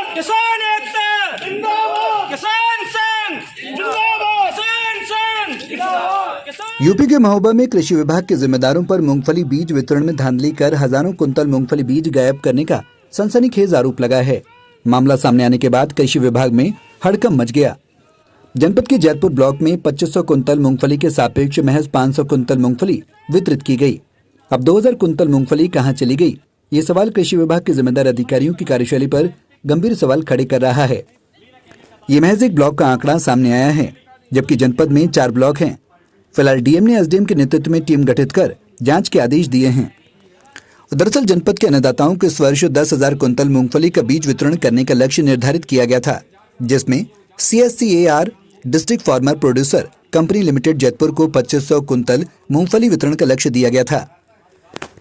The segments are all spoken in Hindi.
किसान एकता जिंदाबाद, किसान संघ जिंदाबाद, किसान संघ जिंदाबाद। यूपी के महोबा में कृषि विभाग के जिम्मेदारों पर मूंगफली बीज वितरण में धांधली कर हजारों कुंतल मूंगफली बीज गायब करने का सनसनीखेज आरोप लगा है। मामला सामने आने के बाद कृषि विभाग में हड़कंप मच गया। जनपद के जैतपुर ब्लॉक में 2500 कुंतल मूंगफली के सापेक्ष महज 500 कुंतल मूंगफली वितरित की गई। अब 2000 कुंतल मूंगफली कहां चली गई, ये सवाल कृषि विभाग के जिम्मेदार अधिकारियों की कार्यशैली पर गंभीर सवाल खड़े कर रहा है। ये महज एक ब्लॉक का आंकड़ा सामने आया है, जबकि जनपद में 4 ब्लॉक हैं। फिलहाल डीएम ने एसडीएम के नेतृत्व में टीम गठित कर जांच के आदेश दिए हैं। दरअसल जनपद के अन्नदाताओं को इस वर्ष 10,000 कुंतल मूंगफली का बीज वितरण करने का लक्ष्य निर्धारित किया गया था, जिसमें CSCAR district farmer producer company limited Jaitpur को 2500 कुंतल मूंगफली वितरण का लक्ष्य दिया गया था।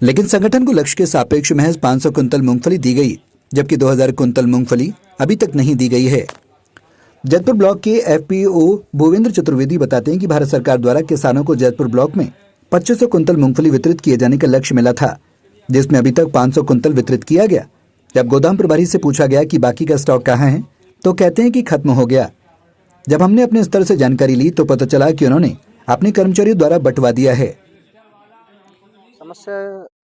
लेकिन संगठन को लक्ष्य के सापेक्ष महज 500 कुंतल मूंगफली दी गई, जबकि 2000 कुंतल मूंगफली अभी तक नहीं दी गई है। जैतपुर ब्लॉक के FPO भूवेंद्र चतुर्वेदी बताते हैं कि भारत सरकार द्वारा किसानों को जैतपुर ब्लॉक में 2500 कुंतल मूंगफली वितरित किए जाने का लक्ष्य मिला था, जिसमें अभी तक 500 कुंतल वितरित किया गया। जब गोदाम प्रभारी से पूछा गया कि बाकी का स्टॉक कहाँ है, तो कहते हैं कि खत्म हो गया। जब हमने अपने स्तर से जानकारी ली तो पता चला कि उन्होंने अपने कर्मचारियों द्वारा बंटवा दिया है। समस्या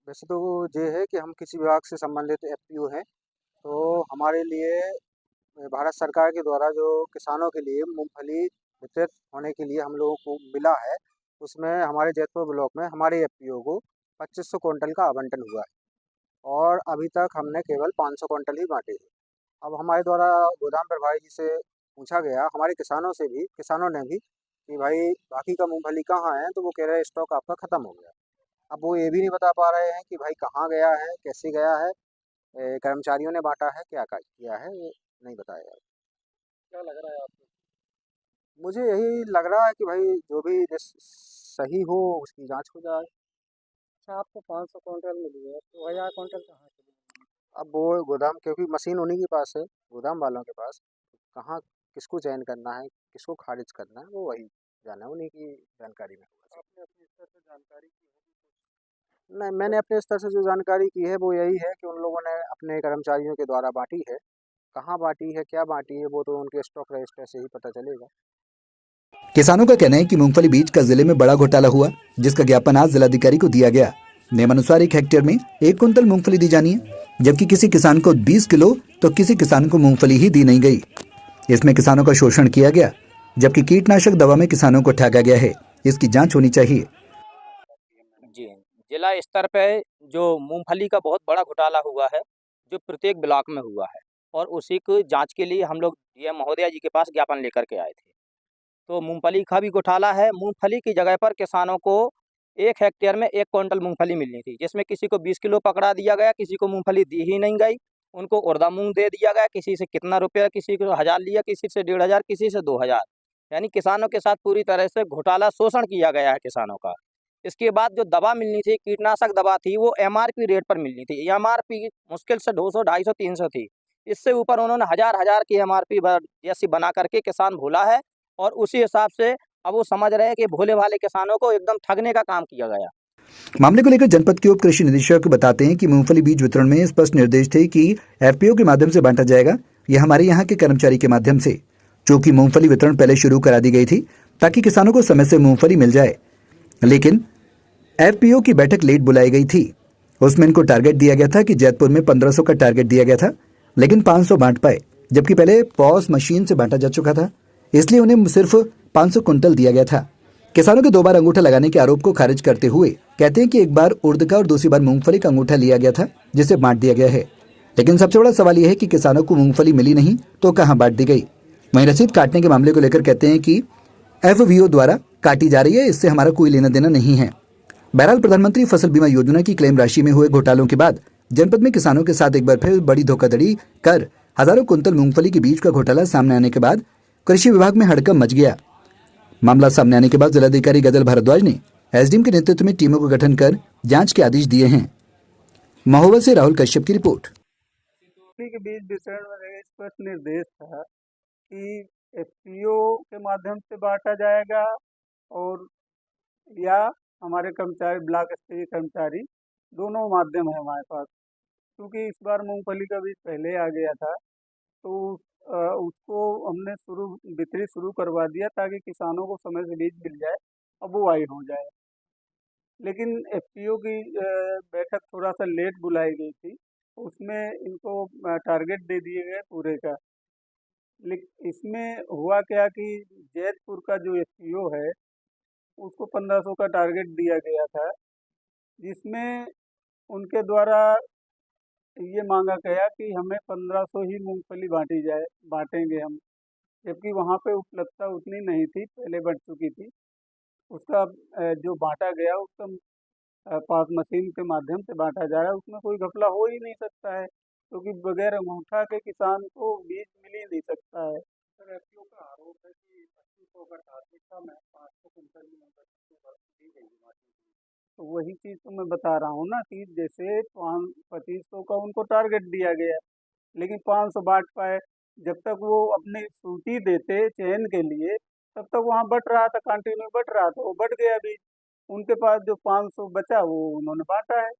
वैसे तो ये है कि हम किसी विभाग से संबंधित FPO हैं, तो हमारे लिए भारत सरकार के द्वारा जो किसानों के लिए मूंगफली वितरित होने के लिए हम लोगों को मिला है, उसमें हमारे जैतपुर ब्लॉक में हमारे FPO को 2500 कुंटल का आवंटन हुआ है और अभी तक हमने केवल 500 कुंटल ही बांटे हैं। अब हमारे द्वारा गोदाम प्रभारी जी से पूछा गया, हमारे किसानों ने भी कि भाई बाकी का मूंगफली कहाँ है, तो वो कह रहे हैं स्टॉक आपका ख़त्म हो गया। अब वो ये भी नहीं बता पा रहे हैं कि भाई कहाँ गया है, कैसे गया है, कर्मचारियों ने बांटा है, क्या किया है, वो नहीं बताया। क्या लग रहा है आपको? मुझे यही लग रहा है कि भाई जो भी सही हो उसकी जांच हो जाए। अच्छा, आपको 500 कुंटल मिली है, 2000 कुंटल कहाँ से मिली? अब वो गोदाम, क्योंकि मशीन उन्हीं के पास है, गोदाम वालों के पास, कहाँ किसको चयन करना है, किसको खारिज करना है, वो वही जाना है, उन्हीं की जानकारी में होगा। आपने अपने स्तर से जानकारी की होगी? नहीं, मैंने अपने स्तर से जो जानकारी की है वो यही है कि उन लोगों ने अपने कर्मचारियों के द्वारा बांटी है। कहाँ बांटी है, क्या बांटी है, वो तो उनके स्टॉक रजिस्टर से ही पता चलेगा। किसानों का कहना है कि मूंगफली बीज का जिले में बड़ा घोटाला हुआ, जिसका ज्ञापन आज जिलाधिकारी को दिया गया। नियमानुसार 1 हेक्टेयर में 1 कुंतल मूंगफली दी जानी है, जबकि किसी किसान को 20 किलो तो किसी किसान को मूंगफली ही दी नहीं गई। इसमें किसानों का शोषण किया गया, जबकि कीटनाशक दवा में किसानों को ठगा गया है। इसकी जांच होनी चाहिए। जी, जिला स्तर पे जो मूंगफली का बहुत बड़ा घोटाला हुआ है, जो प्रत्येक ब्लॉक में हुआ है, और उसी की जांच के लिए हम लोग डीएम महोदया जी के पास ज्ञापन लेकर के आए थे। तो मूंगफली का भी घोटाला है। मूंगफली की जगह पर किसानों को 1 हेक्टेयर में 1 क्विंटल मूंगफली मिलनी थी, जिसमें किसी को 20 किलो पकड़ा दिया गया, किसी को मूंगफली दी ही नहीं गई। उनको उड़दा मूंग दे दिया गया, किसी से कितना रुपया, किसी को 1000 लिया, किसी से 1500, किसी से 2000। यानी किसानों के साथ पूरी तरह से घोटाला, शोषण किया गया है किसानों का। इसके बाद जो दवा मिलनी थी, कीटनाशक दवा थी, वो MRP रेट पर मिलनी थी। MRP मुश्किल से 200, 250, 300 थी। इससे ऊपर उन्होंने हजार की MRP जैसी बना करके किसान भूला है, और उसी हिसाब से अब वो समझ रहे हैं कि भोले भाले किसानों को एकदम ठगने का काम किया गया। मामले को लेकर जनपद के उप कृषि निदेशक बताते हैं कि मूंगफली बीज वितरण में स्पष्ट निर्देश थे कि FPO के माध्यम से बांटा जाएगा, यह हमारे यहाँ के कर्मचारी के माध्यम से। चूंकि मूंगफली वितरण पहले शुरू करा दी गई थी ताकि किसानों को समय से मूंगफली मिल जाए, लेकिन FPO की बैठक लेट बुलाई गई थी। उसमें इनको टारगेट दिया गया था कि जैतपुर में 1500 का टारगेट दिया गया था, लेकिन 500 बांट पाए, जबकि पहले पॉस मशीन से बांटा जा चुका था, इसलिए उन्हें सिर्फ 500 कुंटल दिया गया था। किसानों के 2 बार अंगूठा लगाने के आरोप को खारिज करते हुए कहते हैं कि एक बार उड़द का और दूसरी बार मूंगफली का अंगूठा लिया गया था, जिसे बांट दिया गया है। लेकिन सबसे बड़ा सवाल यह है कि किसानों को मूंगफली मिली नहीं तो कहां बांट दी गई। वहीं रसीद काटने के मामले को लेकर कहते हैं कि FVO द्वारा काटी जा रही है, इससे हमारा कोई लेना देना नहीं है। बहरहाल प्रधानमंत्री फसल बीमा योजना की क्लेम राशि में हुए घोटालों के बाद जनपद में किसानों के साथ एक बार फिर बड़ी धोखाधड़ी कर हजारों कुंतल मूंगफली के बीज का घोटाला सामने आने के बाद कृषि विभाग में हड़कंप मच गया। मामला सामने आने के बाद जिलाधिकारी गजल भारद्वाज ने एसडीएम के नेतृत्व में टीमों का गठन कर जांच के आदेश दिए हैं। महोबा से राहुल कश्यप की रिपोर्ट। के बीच वितरण में स्पष्ट निर्देश था कि FPO के माध्यम से बांटा जाएगा और या हमारे कर्मचारी, ब्लॉक स्तरीय कर्मचारी, दोनों माध्यम है हमारे पास। क्योंकि इस बार मूंगफली का बीज पहले आ गया था, तो उसको हमने बिक्री शुरू करवा दिया ताकि किसानों को समय से बीज मिल जाए और बुआई हो जाए। लेकिन एफपीओ की बैठक थोड़ा सा लेट बुलाई गई थी, उसमें इनको टारगेट दे दिए गए पूरे का। लेकिन इसमें हुआ क्या कि जैतपुर का जो एफपीओ है उसको 1500 का टारगेट दिया गया था, जिसमें उनके द्वारा ये मांगा गया कि हमें 1500 ही मूंगफली बांटेंगे हम, जबकि वहाँ पे उपलब्धता उतनी नहीं थी, पहले बढ़ चुकी थी। उसका जो बांटा गया उसका पास मशीन के माध्यम से बांटा जा रहा है, उसमें कोई घपला हो ही नहीं सकता है, क्योंकि बगैर अंगूठा के किसान को बीज मिल ही नहीं सकता है। सर, एफपीओ का आरोप है कि 2500 का टारगेट था, मैं 500 कुंटल ही दी गई मार्केट में। तो वही चीज़ तो मैं बता रहा हूँ ना कि जैसे 2500 का उनको टारगेट दिया गया, लेकिन 500 बांट पाए। जब तक वो अपनी सूची देते चयन के लिए, तब तक वहाँ बट रहा था, कंटिन्यू बट रहा था, वो बट गया भी। उनके पास जो 500 बचा वो उन्होंने बांटा है।